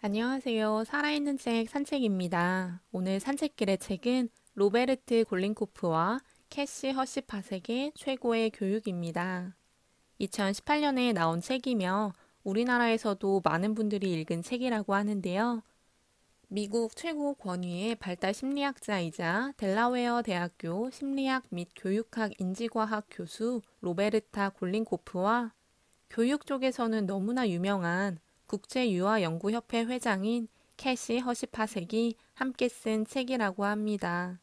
안녕하세요. 살아있는 책 산책입니다. 오늘 산책길의 책은 로베르트 골린코프와 캐시 허시파색의 최고의 교육입니다. 2018년에 나온 책이며 우리나라에서도 많은 분들이 읽은 책이라고 하는데요. 미국 최고 권위의 발달 심리학자이자 델라웨어 대학교 심리학 및 교육학 인지과학 교수 로베르타 골린코프와 교육 쪽에서는 너무나 유명한 국제유아연구협회 회장인 캐시 허시파색이 함께 쓴 책이라고 합니다.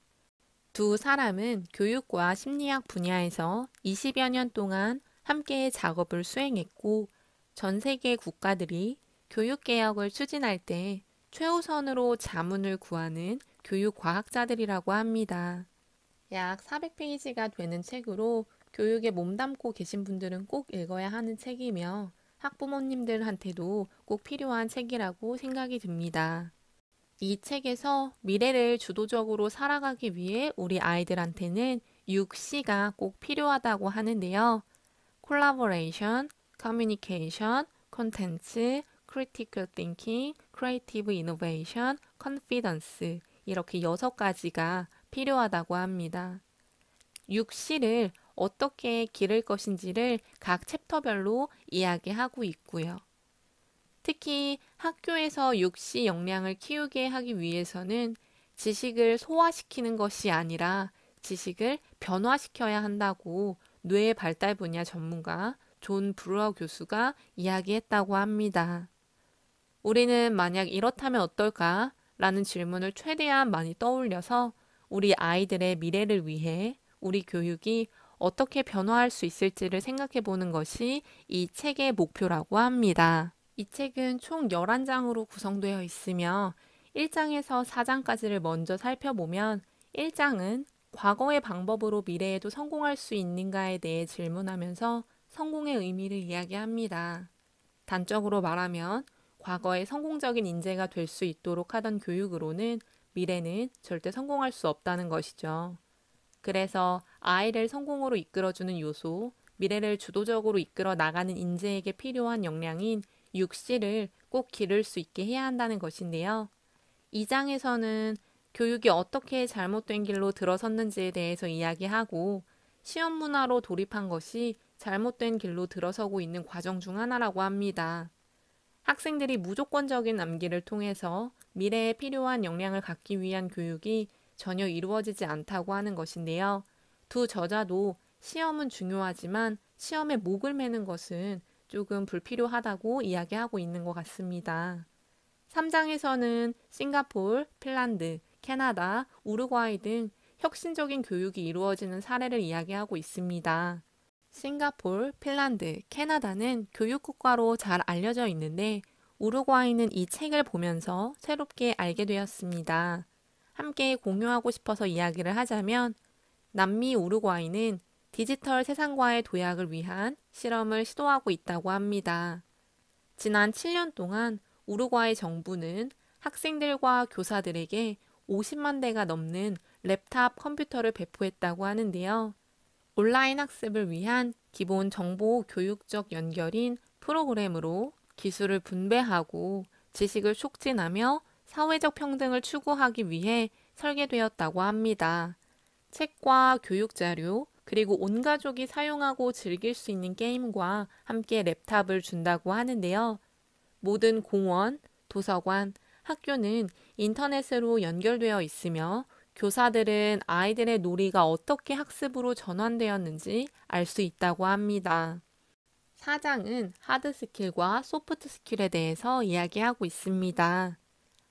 두 사람은 교육과 심리학 분야에서 20여 년 동안 함께 작업을 수행했고, 전 세계 국가들이 교육개혁을 추진할 때 최우선으로 자문을 구하는 교육과학자들이라고 합니다. 약 400페이지가 되는 책으로 교육에 몸담고 계신 분들은 꼭 읽어야 하는 책이며 학부모님들한테도 꼭 필요한 책이라고 생각이 듭니다. 이 책에서 미래를 주도적으로 살아가기 위해 우리 아이들한테는 6C가 꼭 필요하다고 하는데요. Collaboration, Communication, Contents, Critical Thinking, Creative Innovation, Confidence 이렇게 6가지가 필요하다고 합니다. 6C를 어떻게 기를 것인지를 각 챕터별로 이야기하고 있고요. 특히 학교에서 6C 역량을 키우게 하기 위해서는 지식을 소화시키는 것이 아니라 지식을 변화시켜야 한다고 뇌 발달 분야 전문가 존 브루어 교수가 이야기했다고 합니다. 우리는 만약 이렇다면 어떨까? 라는 질문을 최대한 많이 떠올려서 우리 아이들의 미래를 위해 우리 교육이 어떻게 변화할 수 있을지를 생각해 보는 것이 이 책의 목표라고 합니다. 이 책은 총 11장으로 구성되어 있으며 1장에서 4장까지를 먼저 살펴보면 1장은 과거의 방법으로 미래에도 성공할 수 있는가에 대해 질문하면서 성공의 의미를 이야기합니다. 단적으로 말하면 과거에 성공적인 인재가 될 수 있도록 하던 교육으로는 미래는 절대 성공할 수 없다는 것이죠. 그래서 아이를 성공으로 이끌어주는 요소, 미래를 주도적으로 이끌어 나가는 인재에게 필요한 역량인 6C를 꼭 기를 수 있게 해야 한다는 것인데요. 2장에서는 교육이 어떻게 잘못된 길로 들어섰는지에 대해서 이야기하고 시험 문화로 돌입한 것이 잘못된 길로 들어서고 있는 과정 중 하나라고 합니다. 학생들이 무조건적인 암기를 통해서 미래에 필요한 역량을 갖기 위한 교육이 전혀 이루어지지 않다고 하는 것인데요. 두 저자도 시험은 중요하지만 시험에 목을 매는 것은 조금 불필요하다고 이야기하고 있는 것 같습니다. 3장에서는 싱가포르, 핀란드, 캐나다, 우루과이 등 혁신적인 교육이 이루어지는 사례를 이야기하고 있습니다. 싱가포르, 핀란드, 캐나다는 교육국가로 잘 알려져 있는데 우루과이는 이 책을 보면서 새롭게 알게 되었습니다. 함께 공유하고 싶어서 이야기를 하자면 남미 우루과이는 디지털 세상과의 도약을 위한 실험을 시도하고 있다고 합니다. 지난 7년 동안 우루과이 정부는 학생들과 교사들에게 50만 대가 넘는 랩탑 컴퓨터를 배포했다고 하는데요. 온라인 학습을 위한 기본 정보 교육적 연결인 프로그램으로 기술을 분배하고 지식을 촉진하며 사회적 평등을 추구하기 위해 설계되었다고 합니다. 책과 교육자료, 그리고 온 가족이 사용하고 즐길 수 있는 게임과 함께 랩탑을 준다고 하는데요. 모든 공원, 도서관, 학교는 인터넷으로 연결되어 있으며 교사들은 아이들의 놀이가 어떻게 학습으로 전환되었는지 알 수 있다고 합니다. 4장은 하드 스킬과 소프트 스킬에 대해서 이야기하고 있습니다.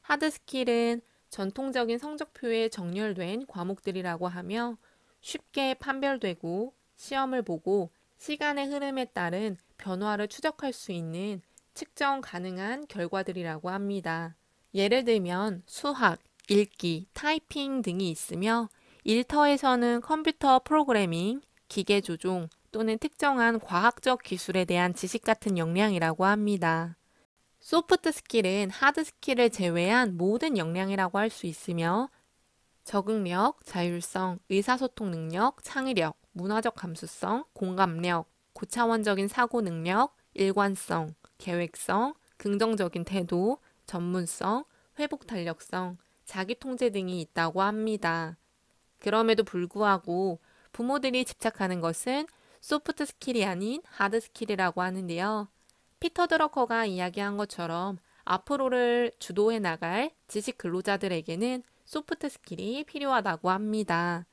하드 스킬은 전통적인 성적표에 정렬된 과목들이라고 하며 쉽게 판별되고 시험을 보고 시간의 흐름에 따른 변화를 추적할 수 있는 측정 가능한 결과들이라고 합니다. 예를 들면 수학, 읽기, 타이핑 등이 있으며 일터에서는 컴퓨터 프로그래밍, 기계 조종 또는 특정한 과학적 기술에 대한 지식 같은 역량이라고 합니다. 소프트 스킬은 하드 스킬을 제외한 모든 역량이라고 할 수 있으며 적응력, 자율성, 의사소통 능력, 창의력, 문화적 감수성, 공감력, 고차원적인 사고 능력, 일관성, 계획성, 긍정적인 태도, 전문성, 회복 탄력성, 자기 통제 등이 있다고 합니다. 그럼에도 불구하고 부모들이 집착하는 것은 소프트 스킬이 아닌 하드 스킬이라고 하는데요. 피터 드러커가 이야기한 것처럼 앞으로를 주도해 나갈 지식 근로자들에게는 소프트 스킬이 필요하다고 합니다.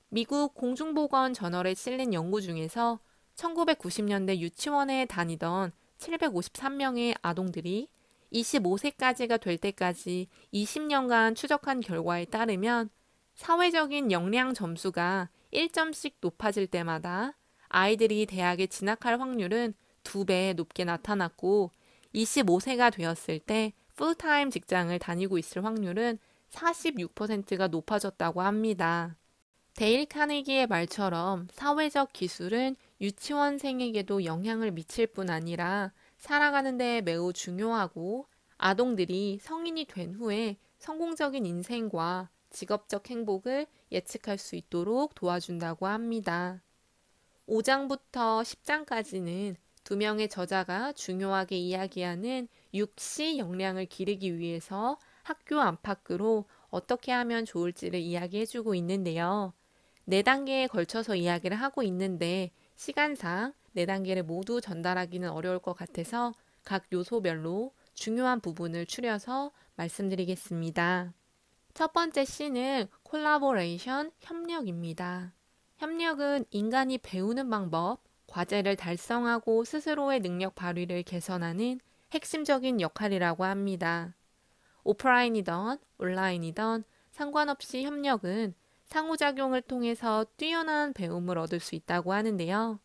미국 공중보건 저널에 실린 연구 중에서 1990년대 유치원에 다니던 753명의 아동들이 25세까지가 될 때까지 20년간 추적한 결과에 따르면 사회적인 역량 점수가 1점씩 높아질 때마다 아이들이 대학에 진학할 확률은 2배 높게 나타났고 25세가 되었을 때 풀타임 직장을 다니고 있을 확률은 46%가 높아졌다고 합니다. 데일 카네기의 말처럼 사회적 기술은 유치원생에게도 영향을 미칠 뿐 아니라 살아가는 데 매우 중요하고 아동들이 성인이 된 후에 성공적인 인생과 직업적 행복을 예측할 수 있도록 도와준다고 합니다. 5장부터 10장까지는 두 명의 저자가 중요하게 이야기하는 6시 역량을 기르기 위해서 학교 안팎으로 어떻게 하면 좋을지를 이야기해주고 있는데요. 4단계에 걸쳐서 이야기를 하고 있는데 시간상 4단계를 모두 전달하기는 어려울 것 같아서 각 요소별로 중요한 부분을 추려서 말씀드리겠습니다. 첫 번째 C는 콜라보레이션, 협력입니다. 협력은 인간이 배우는 방법, 과제를 달성하고 스스로의 능력 발휘를 개선하는 핵심적인 역할이라고 합니다. 오프라인이던 온라인이던 상관없이 협력은 상호작용을 통해서 뛰어난 배움을 얻을 수 있다고 하는데요.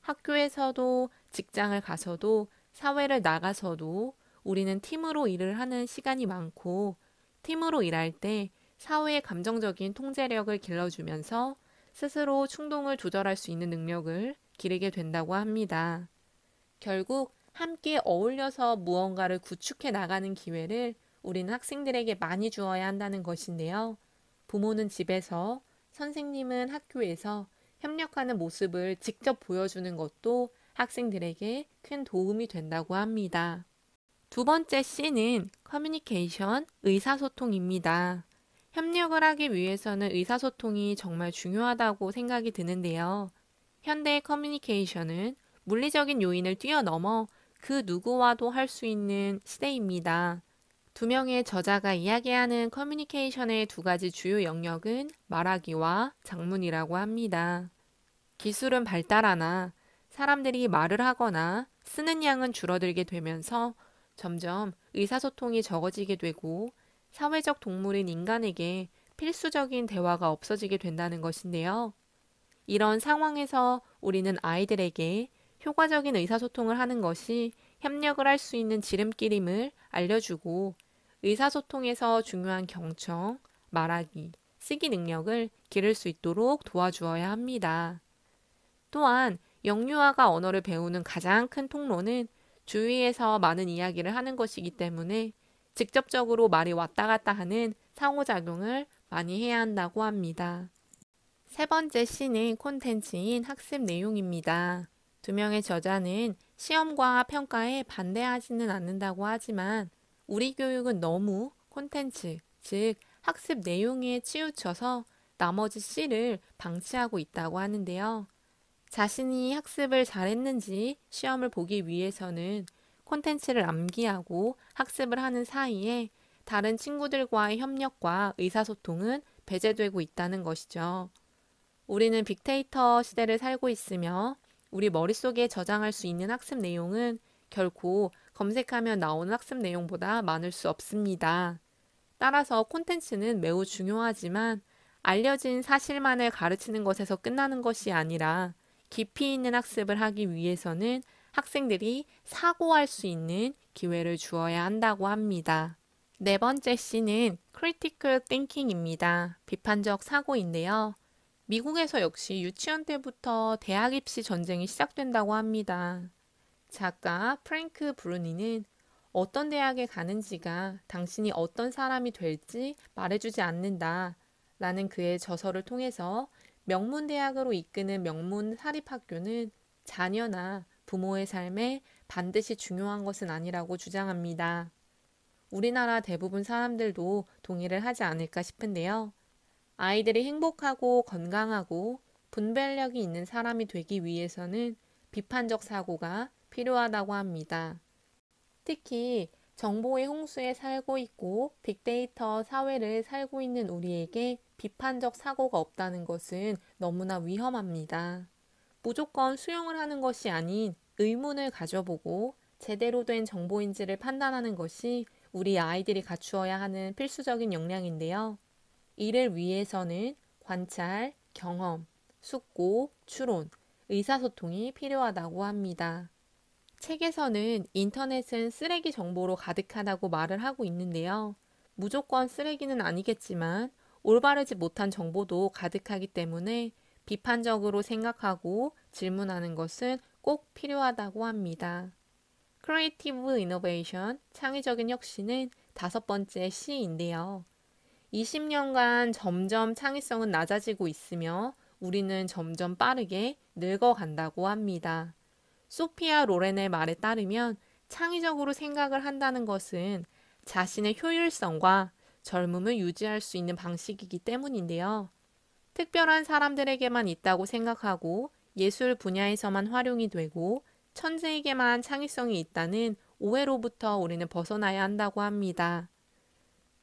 학교에서도 직장을 가서도 사회를 나가서도 우리는 팀으로 일을 하는 시간이 많고 팀으로 일할 때 사회의 감정적인 통제력을 길러주면서 스스로 충동을 조절할 수 있는 능력을 기르게 된다고 합니다. 결국 함께 어울려서 무언가를 구축해 나가는 기회를 우리는 학생들에게 많이 주어야 한다는 것인데요. 부모는 집에서, 선생님은 학교에서 협력하는 모습을 직접 보여주는 것도 학생들에게 큰 도움이 된다고 합니다. 두 번째 C는 커뮤니케이션, 의사소통입니다. 협력을 하기 위해서는 의사소통이 정말 중요하다고 생각이 드는데요. 현대의 커뮤니케이션은 물리적인 요인을 뛰어넘어 그 누구와도 할 수 있는 시대입니다. 두 명의 저자가 이야기하는 커뮤니케이션의 두 가지 주요 영역은 말하기와 작문이라고 합니다. 기술은 발달하나 사람들이 말을 하거나 쓰는 양은 줄어들게 되면서 점점 의사소통이 적어지게 되고 사회적 동물인 인간에게 필수적인 대화가 없어지게 된다는 것인데요. 이런 상황에서 우리는 아이들에게 효과적인 의사소통을 하는 것이 협력을 할 수 있는 지름길임을 알려주고 의사소통에서 중요한 경청, 말하기, 쓰기 능력을 기를 수 있도록 도와주어야 합니다. 또한 영유아가 언어를 배우는 가장 큰 통로는 주위에서 많은 이야기를 하는 것이기 때문에 직접적으로 말이 왔다 갔다 하는 상호작용을 많이 해야 한다고 합니다. 세 번째 C는 콘텐츠인 학습 내용입니다. 두 명의 저자는 시험과 평가에 반대하지는 않는다고 하지만 우리 교육은 너무 콘텐츠, 즉 학습 내용에 치우쳐서 나머지 C를 방치하고 있다고 하는데요. 자신이 학습을 잘했는지 시험을 보기 위해서는 콘텐츠를 암기하고 학습을 하는 사이에 다른 친구들과의 협력과 의사소통은 배제되고 있다는 것이죠. 우리는 빅데이터 시대를 살고 있으며 우리 머릿속에 저장할 수 있는 학습 내용은 결코 검색하면 나오는 학습 내용보다 많을 수 없습니다. 따라서 콘텐츠는 매우 중요하지만 알려진 사실만을 가르치는 것에서 끝나는 것이 아니라 깊이 있는 학습을 하기 위해서는 학생들이 사고할 수 있는 기회를 주어야 한다고 합니다. 네 번째 C는 Critical Thinking입니다. 비판적 사고인데요. 미국에서 역시 유치원 때부터 대학 입시 전쟁이 시작된다고 합니다. 작가 프랭크 브루니는 어떤 대학에 가는지가 당신이 어떤 사람이 될지 말해주지 않는다 라는 그의 저서를 통해서 명문대학으로 이끄는 명문 사립학교는 자녀나 부모의 삶에 반드시 중요한 것은 아니라고 주장합니다. 우리나라 대부분 사람들도 동의를 하지 않을까 싶은데요. 아이들이 행복하고 건강하고 분별력이 있는 사람이 되기 위해서는 비판적 사고가 필요하다고 합니다. 특히 정보의 홍수에 살고 있고 빅데이터 사회를 살고 있는 우리에게 비판적 사고가 없다는 것은 너무나 위험합니다. 무조건 수용을 하는 것이 아닌 의문을 가져보고 제대로 된 정보인지를 판단하는 것이 우리 아이들이 갖추어야 하는 필수적인 역량인데요. 이를 위해서는 관찰, 경험, 숙고, 추론, 의사소통이 필요하다고 합니다. 책에서는 인터넷은 쓰레기 정보로 가득하다고 말을 하고 있는데요. 무조건 쓰레기는 아니겠지만 올바르지 못한 정보도 가득하기 때문에 비판적으로 생각하고 질문하는 것은 꼭 필요하다고 합니다. Creative Innovation, 창의적인 혁신은 5번째 C인데요. 20년간 점점 창의성은 낮아지고 있으며 우리는 점점 빠르게 늙어간다고 합니다. 소피아 로렌의 말에 따르면 창의적으로 생각을 한다는 것은 자신의 효율성과 젊음을 유지할 수 있는 방식이기 때문인데요. 특별한 사람들에게만 있다고 생각하고 예술 분야에서만 활용이 되고 천재에게만 창의성이 있다는 오해로부터 우리는 벗어나야 한다고 합니다.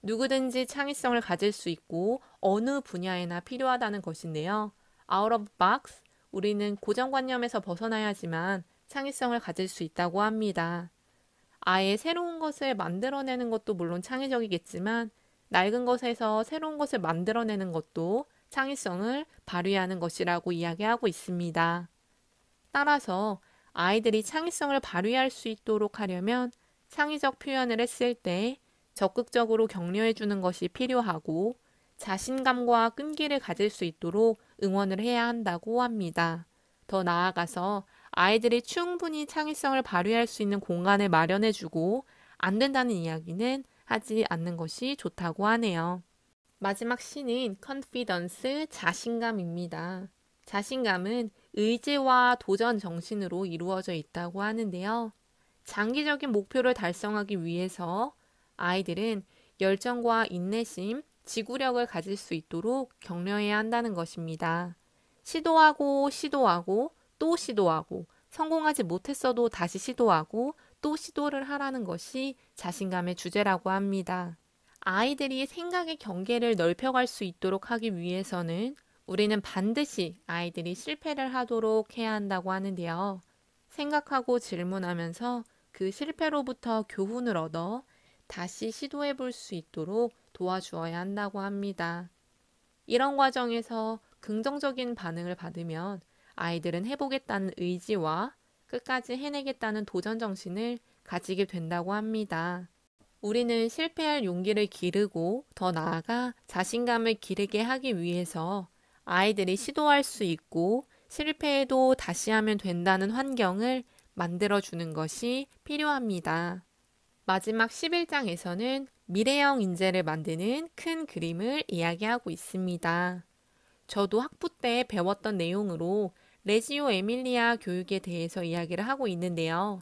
누구든지 창의성을 가질 수 있고 어느 분야에나 필요하다는 것인데요. Out of box, 우리는 고정관념에서 벗어나야 하지만 창의성을 가질 수 있다고 합니다. 아예 새로운 것을 만들어내는 것도 물론 창의적이겠지만 낡은 것에서 새로운 것을 만들어내는 것도 창의성을 발휘하는 것이라고 이야기하고 있습니다. 따라서 아이들이 창의성을 발휘할 수 있도록 하려면 창의적 표현을 했을 때 적극적으로 격려해 주는 것이 필요하고 자신감과 끈기를 가질 수 있도록 응원을 해야 한다고 합니다. 더 나아가서 아이들이 충분히 창의성을 발휘할 수 있는 공간을 마련해 주고 안 된다는 이야기는 하지 않는 것이 좋다고 하네요. 마지막 C는 confidence, 자신감입니다. 자신감은 의지와 도전 정신으로 이루어져 있다고 하는데요. 장기적인 목표를 달성하기 위해서 아이들은 열정과 인내심, 지구력을 가질 수 있도록 격려해야 한다는 것입니다. 시도하고 또 시도하고 성공하지 못했어도 다시 시도하고 또 시도를 하라는 것이 자신감의 주제라고 합니다. 아이들이 생각의 경계를 넓혀갈 수 있도록 하기 위해서는 우리는 반드시 아이들이 실패를 하도록 해야 한다고 하는데요. 생각하고 질문하면서 그 실패로부터 교훈을 얻어 다시 시도해 볼 수 있도록 도와주어야 한다고 합니다. 이런 과정에서 긍정적인 반응을 받으면 아이들은 해보겠다는 의지와 끝까지 해내겠다는 도전 정신을 가지게 된다고 합니다. 우리는 실패할 용기를 기르고 더 나아가 자신감을 기르게 하기 위해서 아이들이 시도할 수 있고 실패해도 다시 하면 된다는 환경을 만들어주는 것이 필요합니다. 마지막 11장에서는 미래형 인재를 만드는 큰 그림을 이야기하고 있습니다. 저도 학부 때 배웠던 내용으로 레지오 에밀리아 교육에 대해서 이야기를 하고 있는데요.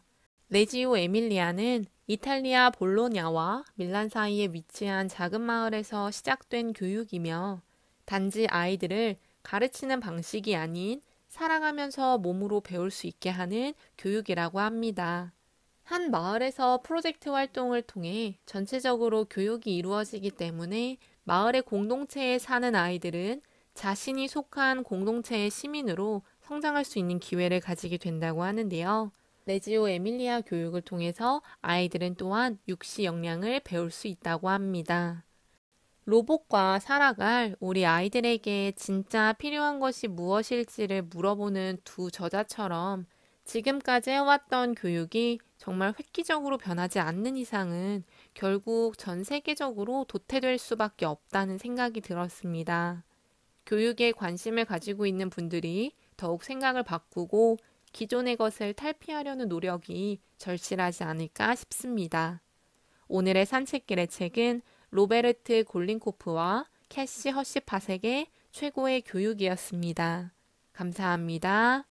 레지오 에밀리아는 이탈리아 볼로냐와 밀란 사이에 위치한 작은 마을에서 시작된 교육이며 단지 아이들을 가르치는 방식이 아닌 살아가면서 몸으로 배울 수 있게 하는 교육이라고 합니다. 한 마을에서 프로젝트 활동을 통해 전체적으로 교육이 이루어지기 때문에 마을의 공동체에 사는 아이들은 자신이 속한 공동체의 시민으로 성장할 수 있는 기회를 가지게 된다고 하는데요. 레지오 에밀리아 교육을 통해서 아이들은 또한 육시 역량을 배울 수 있다고 합니다. 로봇과 살아갈 우리 아이들에게 진짜 필요한 것이 무엇일지를 물어보는 두 저자처럼 지금까지 해왔던 교육이 정말 획기적으로 변하지 않는 이상은 결국 전 세계적으로 도태될 수밖에 없다는 생각이 들었습니다. 교육에 관심을 가지고 있는 분들이 더욱 생각을 바꾸고 기존의 것을 탈피하려는 노력이 절실하지 않을까 싶습니다. 오늘의 산책길의 책은 로베르트 골린코프와 캐시 허시파색의 최고의 교육이었습니다. 감사합니다.